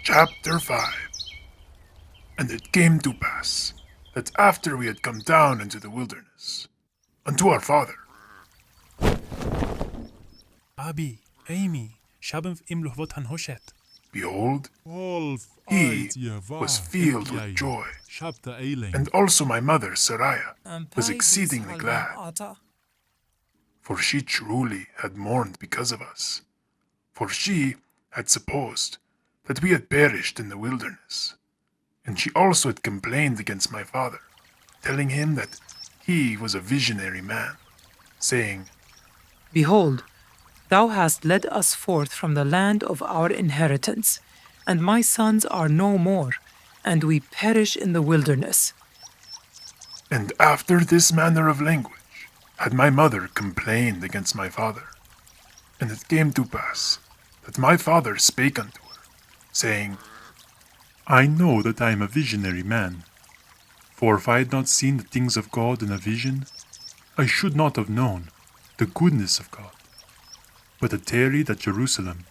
Chapter 5. And it came to pass that after we had come down into the wilderness, unto our father, Abi, Amy, Shabim im Luhvotan Hoshet. behold, He was filled with joy, and also my mother Sariah was exceedingly glad, for she truly had mourned because of us, for she had supposed that we had perished in the wilderness. And she also had complained against my father, telling him that he was a visionary man, saying, Behold, thou hast led us forth from the land of our inheritance, and my sons are no more, and we perish in the wilderness. And after this manner of language had my mother complained against my father. And it came to pass that my father spake unto her, saying, I know that I am a visionary man. For if I had not seen the things of God in a vision, I should not have known the goodness of God, but had tarried at Jerusalem,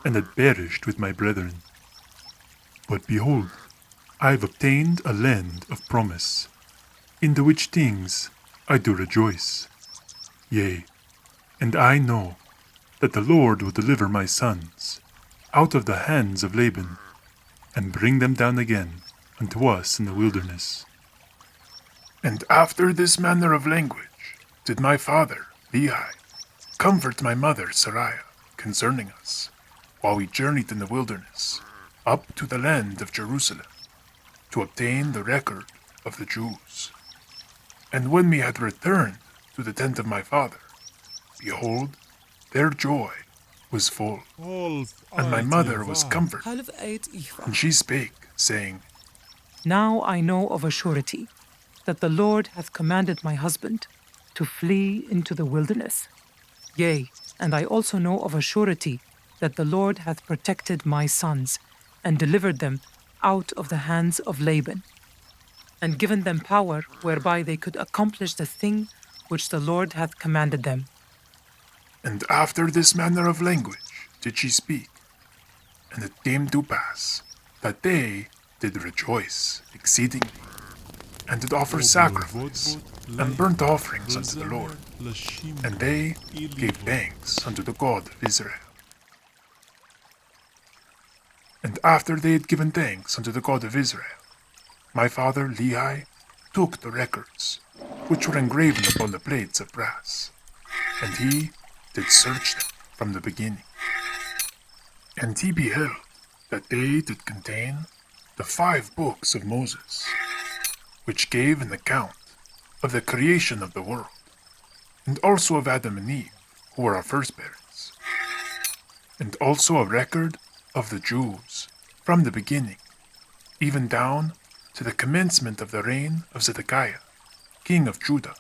and had perished with my brethren. But behold, I have obtained a land of promise, in the which things I do rejoice. Yea, and I know that the Lord will deliver my sons out of the hands of Laban, and bring them down again unto us in the wilderness. And after this manner of language did my father, Lehi, comfort my mother, Sariah, concerning us, while we journeyed in the wilderness, up to the land of Jerusalem, to obtain the record of the Jews. And when we had returned to the tent of my father, behold, their joy was full, and my mother was comforted. And she spake, saying, Now I know of a surety that the Lord hath commanded my husband to flee into the wilderness. Yea, and I also know of a surety that the Lord hath protected my sons, and delivered them out of the hands of Laban, and given them power whereby they could accomplish the thing which the Lord hath commanded them. And after this manner of language did she speak. And it came to pass that they did rejoice exceedingly, and did offer sacrifice and burnt offerings unto the Lord, and they gave thanks unto the God of Israel. And after they had given thanks unto the God of Israel, my father Lehi took the records, which were engraven upon the plates of brass, and he did search them from the beginning. And he beheld that they did contain the 5 books of Moses, which gave an account of the creation of the world, and also of Adam and Eve, who were our first parents, and also a record of the Jews from the beginning, even down to the commencement of the reign of Zedekiah, king of Judah,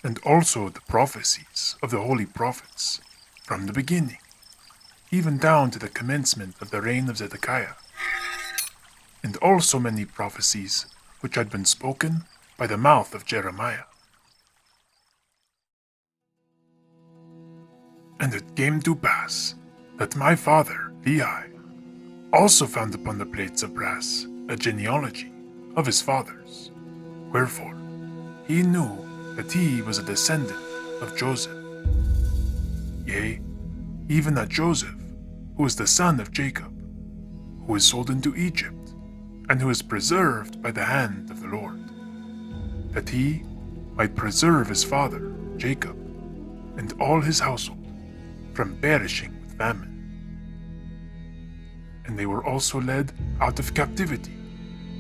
and also the prophecies of the holy prophets from the beginning, even down to the commencement of the reign of Zedekiah, and also many prophecies which had been spoken by the mouth of Jeremiah. And it came to pass that my father, Lehi, also found upon the plates of brass a genealogy of his fathers, wherefore he knew that he was a descendant of Joseph. Yea, even that Joseph, who is the son of Jacob, who was sold into Egypt, and who is preserved by the hand of the Lord, that he might preserve his father, Jacob, and all his household from perishing with famine. And they were also led out of captivity,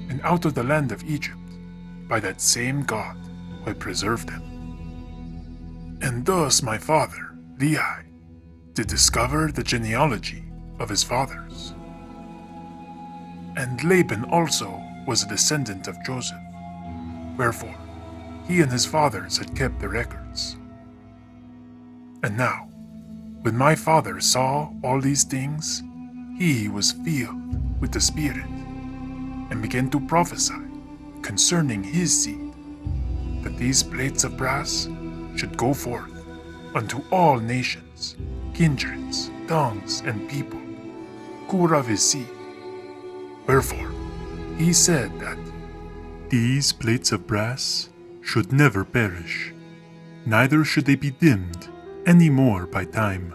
and out of the land of Egypt, by that same God who had preserved them. And thus my father, Lehi, did discover the genealogy of his fathers. And Laban also was a descendant of Joseph, wherefore he and his fathers had kept the records. And now, when my father saw all these things, he was filled with the Spirit, and began to prophesy concerning his seed, that these plates of brass should go forth unto all nations, kindreds, tongues, and people, who were of his seed, Wherefore, he said that These plates of brass should never perish, neither should they be dimmed any more by time.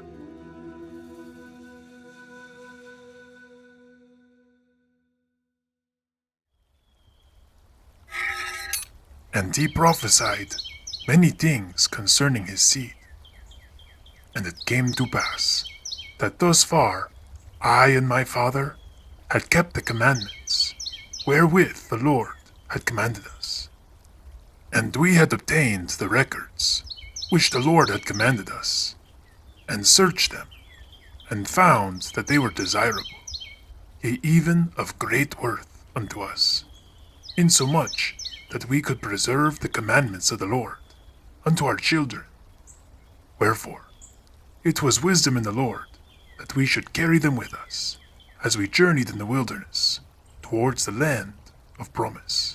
And he prophesied many things concerning his seed. And it came to pass that thus far I and my father had kept the commandments wherewith the Lord had commanded us. And we had obtained the records which the Lord had commanded us, and searched them, and found that they were desirable, yea, even of great worth unto us, insomuch that we could preserve the commandments of the Lord unto our children. Wherefore, it was wisdom in the Lord that we should carry them with us, as we journeyed in the wilderness towards the land of promise.